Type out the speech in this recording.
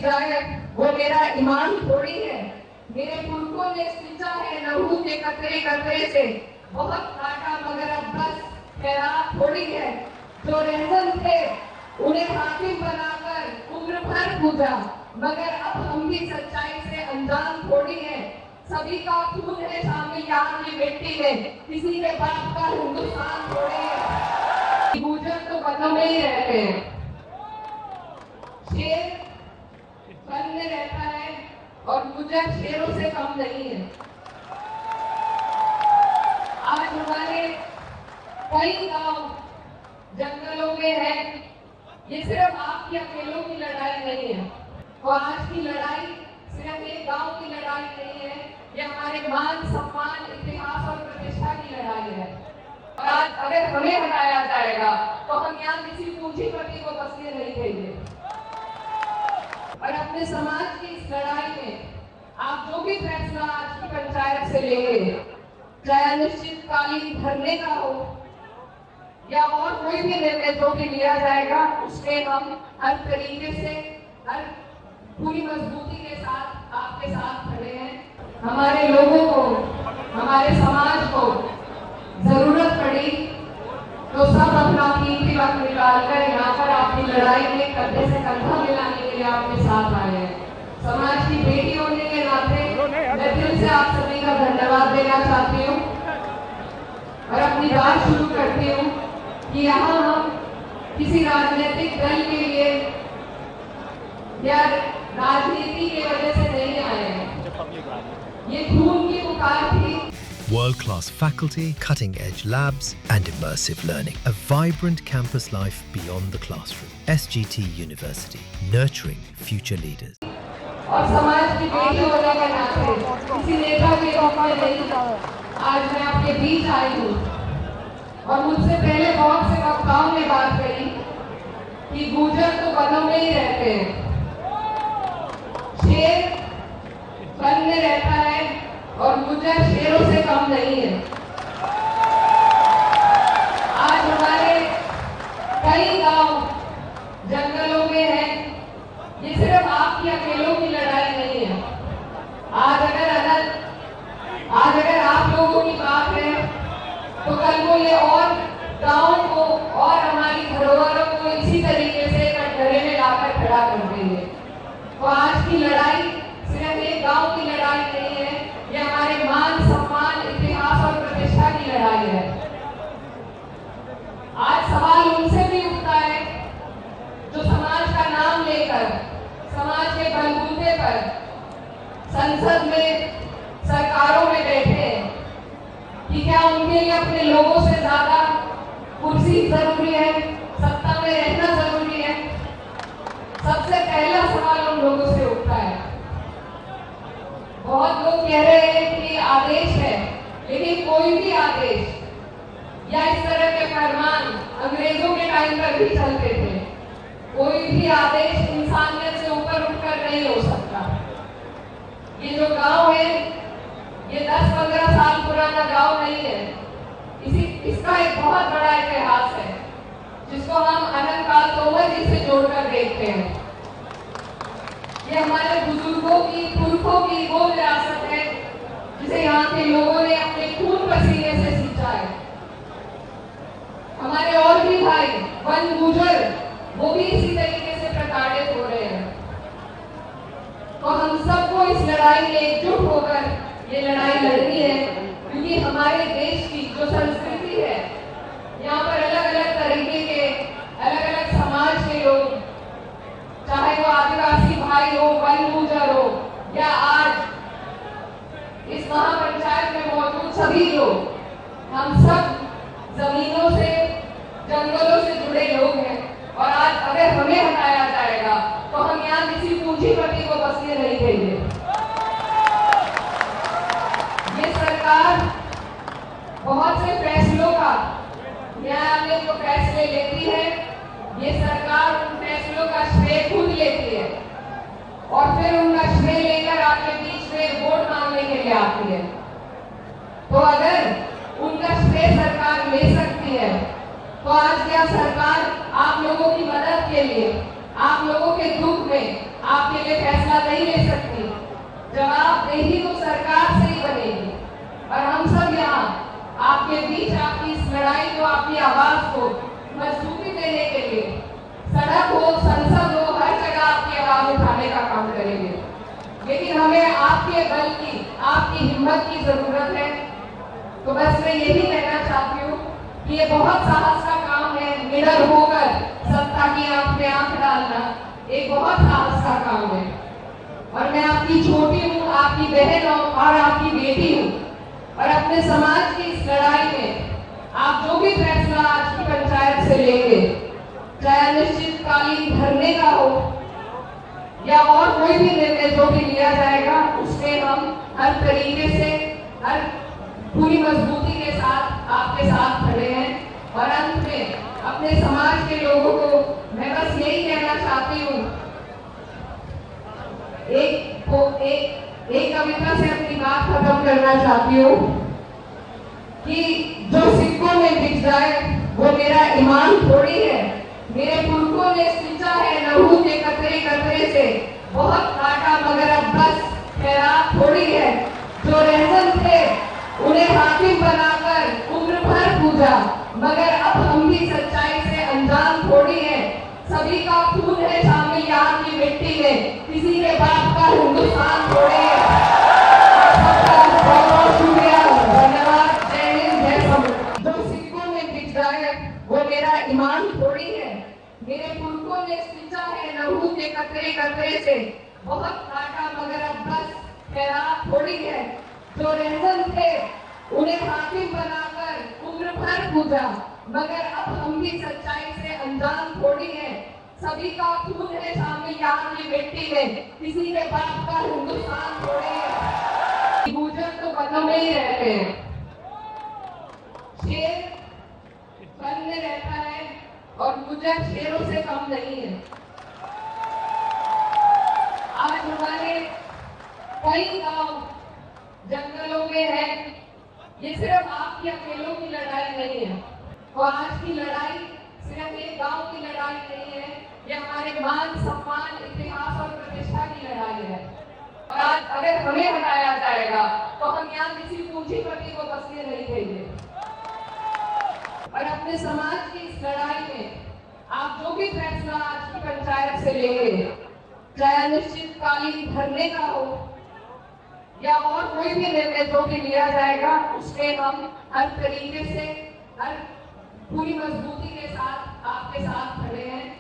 जाए वो मेरा ईमान थोड़ी है। मेरे पुरखों ने सींचा है लहू के कतरे कतरे से, बहुत काटा मगर अब बस खैरात थोड़ी है। जो रहमन थे उन्हें हाकिम बनाकर उम्र भर पूजा, मगर अब हम भी सच्चाई से अनजान थोड़ी है। सभी का खून है शामिल यहाँ की मिट्टी में, किसी के बाप का हिंदुस्तान थोड़ी है। गुजर तो वनों में ही रहते हैं, शेर वन में रहता है और गुजर शेरों से कम नहीं है। आज हमारे कई गांव जंगलों में है। ये सिर्फ आपकी अकेलों की लड़ाई नहीं है, और आज की लड़ाई सिर्फ एक गांव की लड़ाई नहीं है, ये हमारे मान सम्मान इतिहास और प्रतिष्ठा की लड़ाई है। और आज अगर हमें हटाया जाएगा तो हम यहाँ किसी पूंजीपति को बसने नहीं देंगे। और अपने समाज की इस लड़ाई में आप जो भी फैसला आज की पंचायत से लेंगे, चाहे अनिश्चितकालीन धरने का हो या और कोई भी निर्णय जो भी लिया जाएगा, उसमें हम हर तरीके से हर पूरी मजबूती के साथ आपके साथ खड़े हैं। हमारे लोगों को, हमारे समाज को जरूरत पड़ी तो सब अपना कीमती वक्त निकालकर यहाँ पर आपकी लड़ाई में कंधे से कंधा मिलाने के लिए आपके साथ आए हैं। समाज की बेटी होने के नाते मैं दिल से आप सभी का धन्यवाद देना चाहती हूँ और अपनी बात शुरू करती हूँ कि यहाँ हम किसी राजनीतिक दल के लिए या राजनीति की वजह से नहीं आए हैं। ये खून की पुकार थी। World-class faculty, cutting-edge labs and immersive learning. A vibrant campus life beyond the classroom. SGT University, nurturing future leaders. और समाज की बेटी होने के नाते किसी नेता के रूप में नहीं, आज मैं आपके बीच आई हूँ। और मुझसे पहले बहुत से वक्ताओं ने बात कही कि गुजर तो वनों में ही रहते हैं, शेर वन में रहता है और गुजर शेरों से कम नहीं है। आज हमारे कई गांव जंगलों में है। ये सिर्फ आपकी अकेलों की लड़ाई नहीं है। आज अगर आप लोगों की बात है तो कल को ये और गाँव को और हमारी धरोहरों को इसी तरीके से कटघरे में लाकर खड़ा कर देंगे। तो आज की लड़ाई सिर्फ एक गांव की लड़ाई नहीं है, ये हमारे मान सम्मान इतिहास और प्रतिष्ठा की लड़ाई है। आज सवाल उनसे भी उठता है जो समाज का नाम लेकर समाज के बलबूते पर संसद में सरकारों में बैठे हैं कि क्या उनके लिए अपने लोगों से ज्यादा कुर्सी जरूरी है, सत्ता में रहना जरूरी है। सबसे पहला सवाल उन लोगों से उठता है। बहुत लोग कह रहे हैं कि आदेश है, लेकिन कोई भी आदेश या इस तरह के फरमान अंग्रेजों के टाइम पर भी चलते थे। कोई भी आदेश इंसानियत से ऊपर उठकर नहीं हो सकता। ये जो गांव है ये 10-15 साल पुराना गांव नहीं है। इसका एक बहुत बड़ा इतिहास है जिसको हम अनंत काल तोमर जी से जोड़कर देखते हैं। ये हमारे बुजुर्गों की, पुरखों की वो विरासत है जिसे यहाँ के लोगों ने अपने खून पसीने से सींचा है। हमारे और भी भाई वन गुजर वो भी इसी तरीके से प्रताड़ित हो रहे हैं। तो हम सबको इस लड़ाई में एकजुट होकर ये लड़ाई लड़नी है, क्योंकि हमारे देश की जो संस्कृति है, यहाँ पर अलग अलग तरीके के अलग अलग समाज के लोग, चाहे वो आदिवासी भाई हो, वन गुजर हो या आज इस महापंचायत में मौजूद सभी लोग, हम सब जमीनों से, जंगलों से जुड़े लोग हैं। और आज अगर हमें हटाया जाएगा तो हम यहाँ किसी पूंजीपति को बसने नहीं देंगे। ये सरकार बहुत से फैसलों का न्यायालय जो फैसले लेती है, ये सरकार उन फैसलों का श्रेय खुद लेती है और फिर उनका श्रेय लेकर आपके बीच में वोट मांगने के लिए आती है। तो अगर उनका श्रेय सरकार ले सकती है तो आज क्या सरकार आप लोगों की मदद के लिए, आप लोगों के दुख में आपके लिए नहीं ले सकती। जवाबदेही तो सरकार से ही बनेगी। और हम सब यहाँ आपके बीच आपकी इस लड़ाई को, आपकी आवाज को मजबूती देने के लिए सड़क हो, संसद हो, हर जगह आपकी आवाज उठाने का काम करेंगे। लेकिन हमें आपके बल की, आपकी हिम्मत की जरूरत है। तो बस मैं यही कहना चाहती हूँ कि ये बहुत साहस का काम है। निडर होकर सत्ता की आंख में आंख डालना एक बहुत साहस का काम है। और मैं आपकी छोटी हूँ, आपकी बहन और आपकी बेटी हूँ। और अपने समाज की इस लड़ाई में आप जो भी फैसला आज की पंचायत से लेंगे, चाहे अनिश्चितकालीन धरने का हो या और कोई भी निर्णय जो भी लिया जाएगा, उसमें हम हर तरीके से, हर पूरी मजबूती के साथ आपके साथ खड़े हैं। और अंत में अपने समाज के लोगों को मैं बस यही कहना चाहती हूँ, एक कविता से अपनी बात खत्म करना चाहती हूँ कि जो सिक्कों में दिख जाए वो मेरा ईमान थोड़ी है। मेरे पुरखों ने सींचा है लहू के कतरे कतरे से, बहुत काटा मगर अब बस खैरात थोड़ी है। जो रहमन थे उन्हें हाकिम बनाकर उम्र भर पूजा, मगर अब हम भी सच्चाई से अनजान थोड़ी है। सभी का खून है शामिल यहाँ की मिट्टी में, किसी के बाप का हिंदुस्तान थोड़ी है। बहुत बहुत शुक्रिया, धन्यवाद, जय हिंद, जय समुद्र। जो सिक्कों में दिख जाए वो मेरा ईमान थोड़ी है। मेरे पुरखों ने सींचा है लहू के कतरे कतरे से, बहुत काटा मगर अब बस खैरात थोड़ी है। जो रहमन थे उन्हें हाकिम बनाकर उम्र भर पूजा, मगर अब हम भी सच्चाई से अनजान थोड़ी है। सभी का खून है शामिल यहाँ की मिट्टी में, किसी के बाप का हिंदुस्तान थोड़ी है। गुजर तो वनों में ही रहते हैं, शेर वन में रहता है और गुजर शेरों से कम नहीं है। आज हमारे कई गांव जंगलों में है। ये सिर्फ आपकी अकेलों की लड़ाई नहीं है। और आज की लड़ाई सिर्फ एक गांव की लड़ाई नहीं है, ये हमारे मान, सम्मान, इतिहास और प्रतिष्ठा की लड़ाई है। और आज अगर हमें हटाया जाएगा तो हम यहाँ किसी पूंजीपति को बसने नहीं देंगे। और अपने समाज की इस लड़ाई में आप जो भी फैसला आज की पंचायत से लेंगे, चाहे अनिश्चितकालीन धरने का हो या और कोई भी निर्णय जो भी लिया जाएगा, उसमें हम हर तरीके से, हर पूरी मजबूती के साथ आपके साथ खड़े हैं।